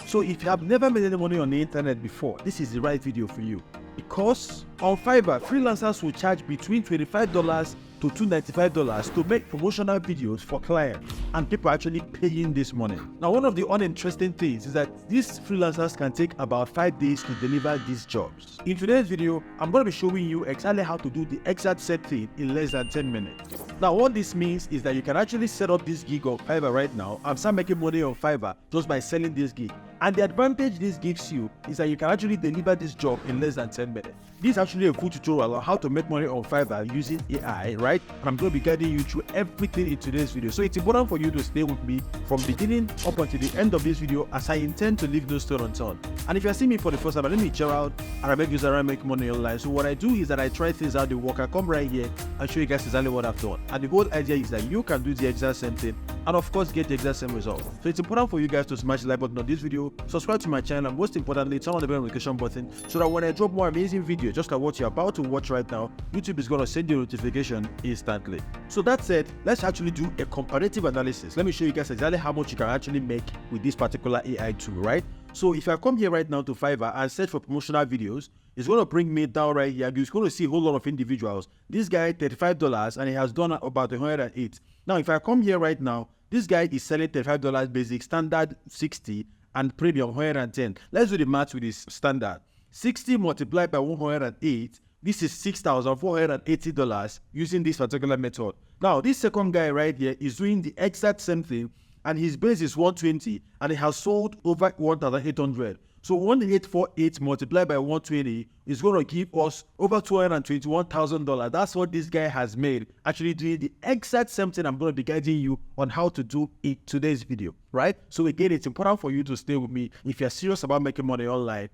So if you have never made any money on the internet before, this is the right video for you. Because on Fiverr, freelancers will charge between $25 to $295 to make promotional videos for clients, and people are actually paying this money. Now, one of the uninteresting things is that these freelancers can take about 5 days to deliver these jobs. In today's video, I'm going to be showing you exactly how to do the exact same thing in less than 10 minutes. Now, what this means is that you can actually set up this gig on Fiverr right now and start making money on Fiverr just by selling this gig. And the advantage this gives you is that you can actually deliver this job in less than 10 minutes. This is actually a full tutorial on how to make money on Fiverr using AI, right? And I'm going to be guiding you through everything in today's video. So it's important for you to stay with me from beginning up until the end of this video, as I intend to leave no stone unturned. And if you're seeing me for the first time, my name is Gerald, and I make use and make money online. So what I do is that I try things out, the work. I come right here and show you guys exactly what I've done. And the whole idea is that you can do the exact same thing and of course get the exact same result. So it's important for you guys to smash the like button on this video, subscribe to my channel, and most importantly, turn on the bell notification button so that when I drop more amazing videos just like what you're about to watch right now, YouTube is going to send you a notification instantly. So that said, let's actually do a comparative analysis. Let me show you guys exactly how much you can actually make with this particular AI tool, right? So if I come here right now to Fiverr and search for promotional videos, it's going to bring me down right here. You're going to see a whole lot of individuals. This guy, $35, and he has done about 108. Now, if I come here right now, this guy is selling $35 basic, standard 60, and premium 110. Let's do the math with this standard. 60 multiplied by 108, this is $6,480 using this particular method. Now, this second guy right here is doing the exact same thing, and his base is 120, and he has sold over 1,800. So 1848 multiplied by 120 is going to give us over $221,000. That's what this guy has made, actually doing the exact same thing I'm going to be guiding you on how to do in today's video, right? So again, it's important for you to stay with me if you're serious about making money online,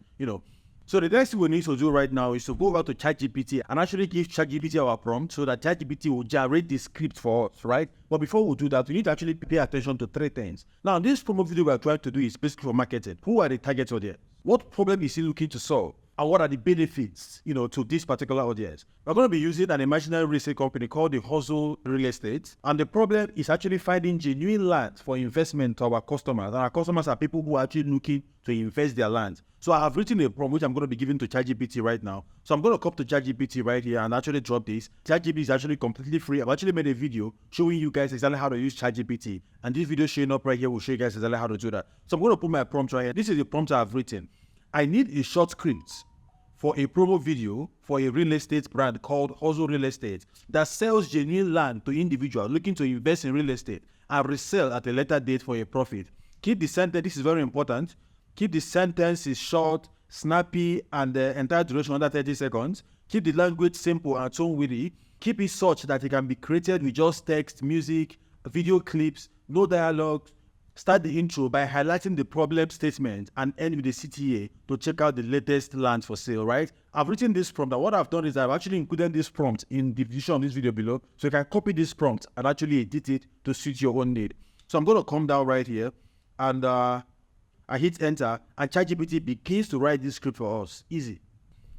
So the next thing we need to do right now is to go over to ChatGPT and actually give ChatGPT our prompt so that ChatGPT will generate the script for us, right? But before we do that, we need to actually pay attention to 3 things. Now, this promo video we're trying to do is basically for marketing. Who are the target audience? What problem is he looking to solve? And what are the benefits, to this particular audience? We're going to be using an imaginary real estate company called the Hustle Real Estate. And the problem is actually finding genuine land for investment to our customers. And our customers are people who are actually looking to invest their land. So I have written a prompt which I'm going to be giving to ChatGPT right now. So I'm going to come to ChatGPT right here and actually drop this. ChatGPT is actually completely free. I've actually made a video showing you guys exactly how to use ChatGPT. And this video showing up right here will show you guys exactly how to do that. So I'm going to put my prompt right here. This is the prompt I've written. I need a short script for a promo video for a real estate brand called Hustle Real Estate that sells genuine land to individuals looking to invest in real estate and resell at a later date for a profit. Keep the sentence, this is very important. Keep the sentences short, snappy, and the entire duration under 30 seconds. Keep the language simple and tone-witty. Keep it such that it can be created with just text, music, video clips, no dialogue. Start the intro by highlighting the problem statement and end with the CTA to check out the latest land for sale, right? I've written this prompt, and what I've done is I've actually included this prompt in the description of this video below, so you can copy this prompt and actually edit it to suit your own need. So I'm going to come down right here, and I hit enter, and ChatGPT begins to write this script for us. Easy.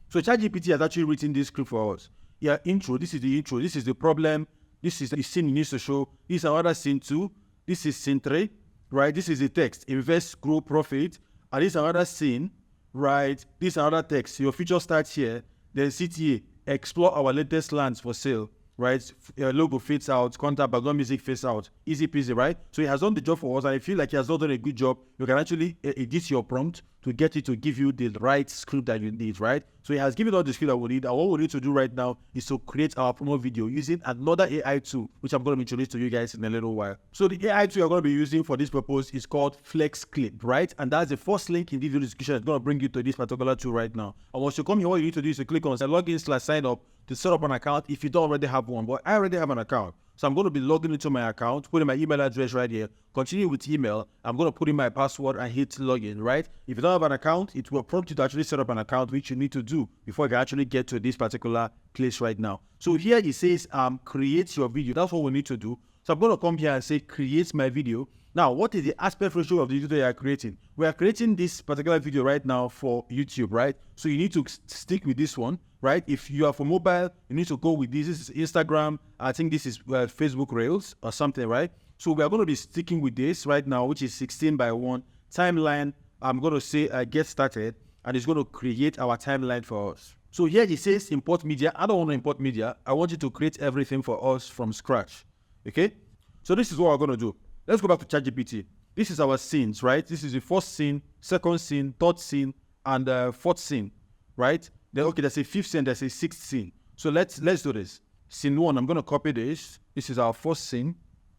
So ChatGPT has actually written this script for us. Yeah, intro, this is the intro, this is the problem, this is the scene it needs to show, this is another scene 2, this is scene 3. Right, this is the text, invest, grow, profit, and this is another scene, right, this is another text, your future starts here, then CTA, explore our latest lands for sale, right, logo fades out, contact background music fades out, easy peasy, right? So he has done the job for us, and I feel like he has not done a good job. You can actually edit your prompt to get it to give you the right script that you need, right? So he has given all the script that we need, and what we need to do right now is to create our promo video using another AI tool, which I'm going to introduce to you guys in a little while. So the AI tool you're going to be using for this purpose is called FlexClip, right? And that's the first link in the video description. It's going to bring you to this particular tool right now. And once you come here, what you need to do is to click on login/sign up to set up an account if you don't already have one. But I already have an account. So I'm going to be logging into my account, putting my email address right here, continue with email. I'm going to put in my password and hit login, right? If you don't have an account, it will prompt you to actually set up an account, which you need to do before you can actually get to this particular place right now. So here it says, create your video. That's what we need to do. So I'm going to come here and say, create my video. Now, what is the aspect ratio of the video you are creating? We are creating this particular video right now for YouTube, right? So you need to stick with this one, right? If you are for mobile, you need to go with this. This is Instagram. I think this is Facebook Reels or something, right? So we are going to be sticking with this right now, which is 16:1 timeline I'm going to say get started, and it's going to create our timeline for us. So here it says import media. I don't want to import media. I want you to create everything for us from scratch. Okay? So this is what we're going to do. Let's go back to ChatGPT. This is our scenes, right? This is the first scene, second scene, third scene, and fourth scene, right? Then, okay, there's a fifth scene, there's a sixth scene. So let's do this. Scene 1, I'm going to copy this. This is our first scene.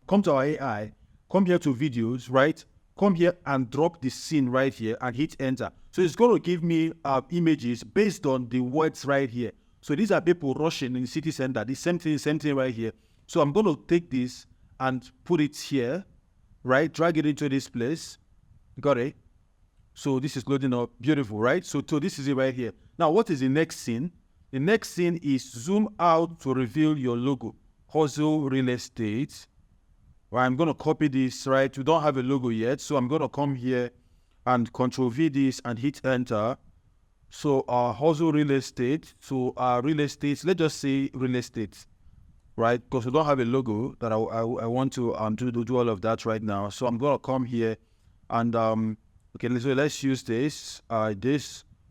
Come to our AI. Come here to videos, right? Come here and drop the scene right here and hit enter. So it's going to give me images based on the words right here. So these are people rushing in the city center. The same thing right here. So I'm going to take this and put it here, right? Drag it into this place. Got it? So this is loading up. Beautiful, right? So this is it right here. Now, what is the next scene? The next scene is zoom out to reveal your logo. Hustle Real Estate. Well, I'm going to copy this, right? We don't have a logo yet. So I'm going to come here and Control V this and hit enter. So Hustle Real Estate. So real estate, let's just say real estate, right? Because we don't have a logo that I want to do all of that right now. So I'm going to come here and, okay, so let's use this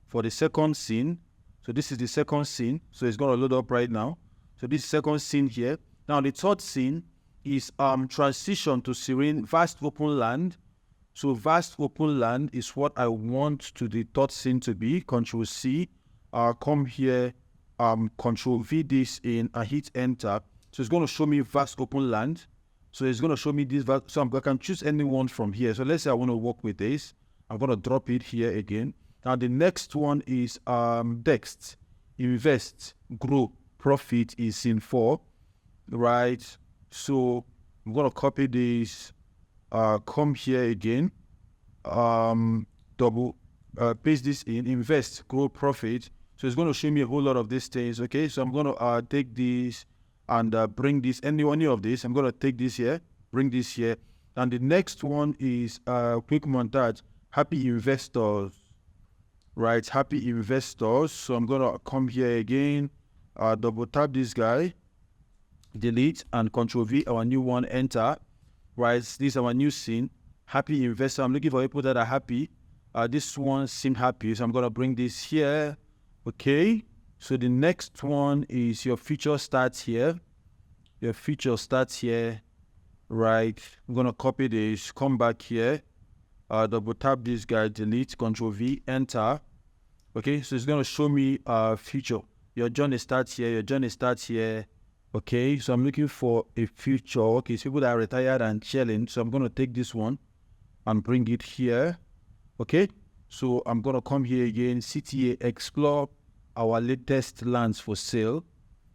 for the second scene. So this is the second scene. So it's going to load up right now. So this second scene here. Now the third scene is transition to serene vast open land. So vast open land is what I want to the third scene to be. Control C, come here, Control V this in and hit enter. So it's going to show me vast open land. So it's going to show me this. So I can choose any one from here. So let's say I want to work with this. I'm going to drop it here again. Now the next one is text, invest, grow, profit is scene 4, right? So I'm going to copy this, come here again, paste this in, invest, grow, profit. So it's going to show me a whole lot of these things, okay? So I'm going to take this and bring this, any of this. I'm going to take this here, bring this here. And the next one is quick montage, happy investors, right? Happy investors. So I'm going to come here again, double tap this guy, delete and Control V, our new one, enter, right? This is our new scene, happy investor. I'm looking for people that are happy. This one seemed happy, so I'm going to bring this here. Okay, so the next one is your feature starts here. Your feature starts here, right? I'm going to copy this, come back here, double tap this guy, delete, Control V, enter. Okay, so it's going to show me feature. Your journey starts here, your journey starts here. Okay, so I'm looking for a feature. Okay, so people that are retired and chilling. So I'm going to take this one and bring it here. Okay, so I'm going to come here again, CTA, explore our latest lands for sale,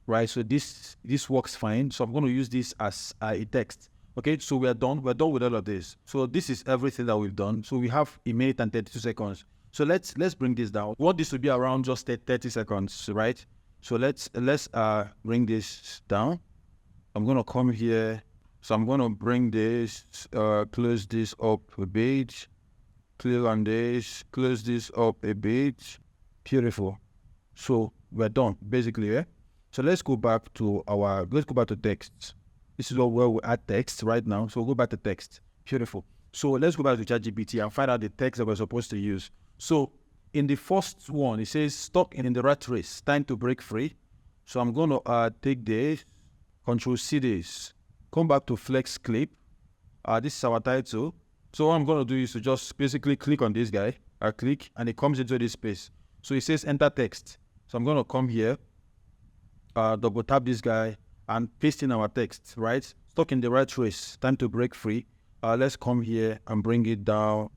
right? So this works fine. So I'm going to use this as a text. Okay, so we're done with all of this. So this is everything that we've done. So we have a minute and 32 seconds. So let's bring this down. We want this to be around just 30 seconds, right? So let's bring this down. I'm going to come here. So I'm going to bring this, close this up a bit, clear on this, close this up a bit. Beautiful. So we're done, basically, yeah? So let's go back to text. This is where we add text right now. So we'll go back to text. Beautiful. So let's go back to ChatGPT and find out the text that we're supposed to use. So in the first one, it says stuck in the rat race, time to break free. So I'm going to take this, Control C this, come back to FlexClip. This is our title. So what I'm going to do is to just basically click on this guy. I click and it comes into this space. So it says enter text. So I'm going to come here, double tap this guy and paste in our text, right? Stuck in the rat race, time to break free. Let's come here and bring it down.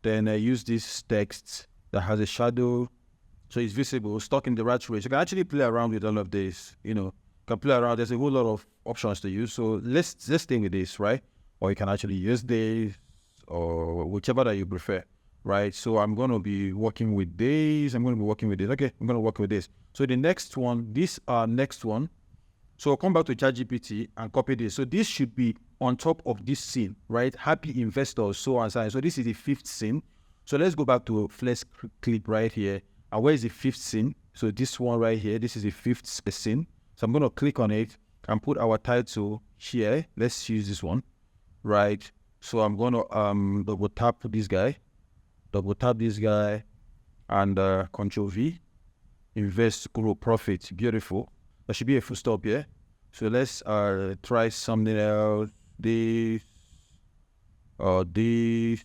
Then use this text that has a shadow, so it's visible, stuck in the rat race. You can actually play around with all of this, you know, you can play around. There's a whole lot of options to use. So let's stay with this, right? Or you can actually use this or whichever that you prefer, right? So I'm going to be working with this. I'm going to be working with this. Okay, I'm going to work with this. So the next one, next one. So I'll come back to ChatGPT and copy this. So this should be on top of this scene, right? Happy investors, so and so. So this is the 5th scene. So let's go back to FlexClip right here. And where is the 5th scene? So this one right here, this is the 5th scene. So I'm going to click on it and put our title here. Let's use this one, right? So I'm going to double tap this guy double tap this guy, and Control V, invest, grow, profit. Beautiful. There should be a full stop here. So let's try something else. This or this.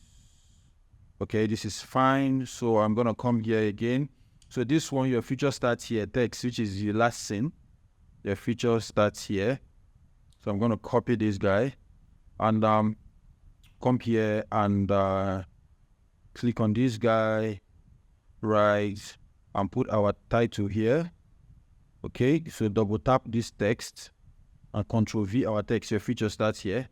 Okay, this is fine. So I'm gonna come here again. So this one, your feature starts here, text, which is the last scene. Your feature starts here. So I'm gonna copy this guy and come here and click on this guy, right, and put our title here. Okay, so double tap this text and Control V our text. Your feature starts here.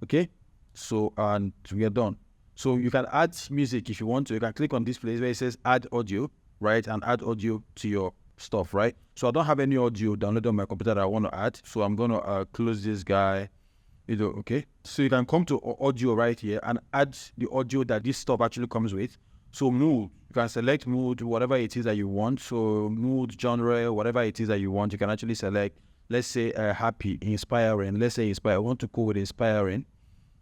Okay, so and we are done. So you can add music if you want to. You can click on this place where it says add audio, right, and add audio to your stuff, right? So I don't have any audio downloaded on my computer that I want to add. So I'm gonna close this guy. Okay, so you can come to audio right here and add the audio that this stuff actually comes with. So mood, you can select mood, whatever it is that you want. So mood, genre, whatever it is that you want, you can actually select. Let's say happy, inspiring. Let's say inspire. I want to go with inspiring.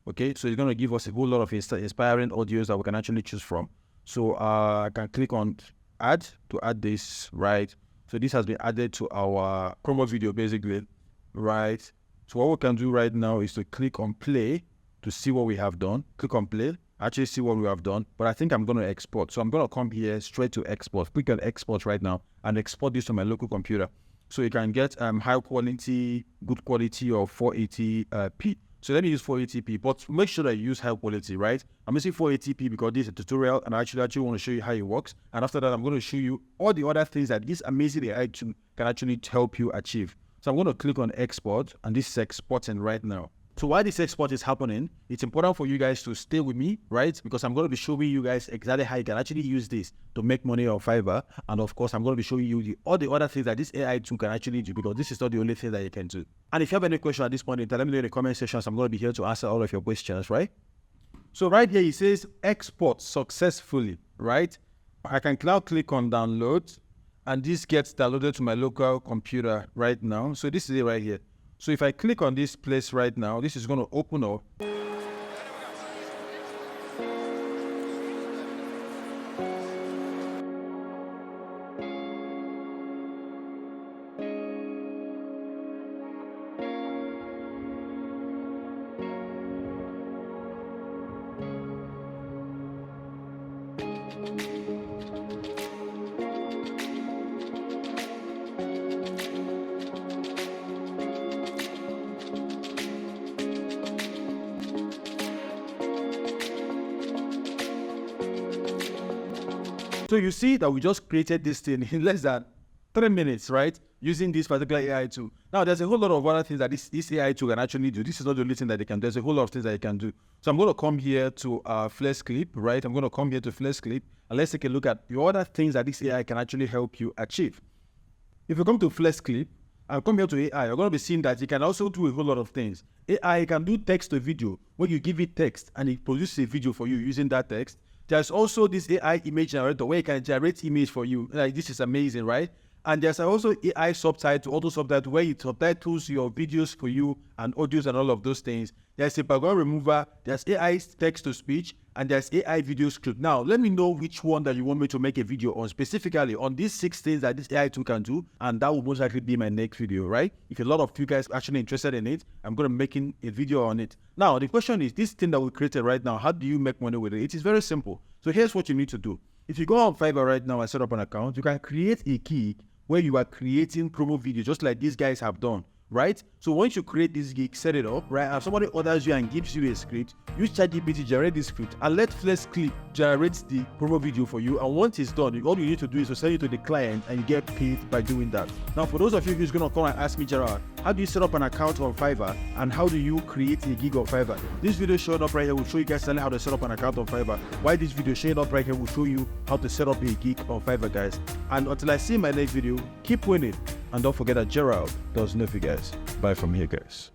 Okay, so it's going to give us a whole lot of inspiring audios that we can actually choose from. So I can click on add to add this, right? So this has been added to our promo video basically, right? So what we can do right now is to click on play to see what we have done. Click on play, actually see what we have done, but I think I'm going to export. So I'm going to come here straight to export. Click on export right now and export this to my local computer. So you can get high quality, good quality, or 480p. So let me use 480p, but make sure that you use high quality, right? I'm using 480p because this is a tutorial and I actually want to show you how it works. And after that, I'm going to show you all the other things that this amazing AI tool can actually help you achieve. So I'm going to click on export, and this is exporting right now. So while this export is happening, it's important for you guys to stay with me, right? Because I'm going to be showing you guys exactly how you can actually use this to make money on Fiverr. And of course, I'm going to be showing you all the other things that this AI tool can actually do, because this is not the only thing that you can do. And if you have any question at this point in time, let me know in the comment section. I'm going to be here to answer all of your questions, right? So right here, it says export successfully, right? I can now click on download, and this gets downloaded to my local computer right now. So this is it right here. So if I click on this place right now, this is going to open up. So you see that we just created this thing in less than 3 minutes, right? Using this particular AI tool. Now, there's a whole lot of other things that this AI tool can actually do. This is not the only thing that they can do. There's a whole lot of things that it can do. So I'm going to come here to FlexClip, right? I'm going to come here to FlexClip, and let's take a look at the other things that this AI can actually help you achieve. If you come to FlexClip and come here to AI, you're going to be seeing that it can also do a whole lot of things. AI can do text to video. When you give it text and it produces a video for you using that text. There's also this AI image generator where it can generate image for you. Like, this is amazing, right? And there's also AI subtitle, auto subtitle, where it subtitles your videos for you and audios and all of those things. There's a background remover, there's AI text to speech, and there's AI video script. Now, let me know which one that you want me to make a video on, specifically on these 6 things that this AI tool can do, and that will most likely be my next video, right? If a lot of you guys are actually interested in it, I'm going to be making a video on it. Now, the question is, this thing that we created right now, how do you make money with it? It is very simple. So here's what you need to do. If you go on Fiverr right now and set up an account, you can create a gig where you are creating promo videos, just like these guys have done, right? So once you create this gig, set it up, right? And somebody orders you and gives you a script, use ChatGPT to generate this script and let FlexClip generate the promo video for you. And once it's done, all you need to do is to send it to the client and you get paid by doing that. Now, for those of you who's going to come and ask me, Gerard, how do you set up an account on Fiverr and how do you create a gig on Fiverr? This video showing up right here will show you guys how to set up an account on Fiverr. Why this video showing up right here will show you how to set up a gig on Fiverr, guys. And until I see my next video, keep winning. And don't forget that Gerald does know for you guys. Bye from here, guys.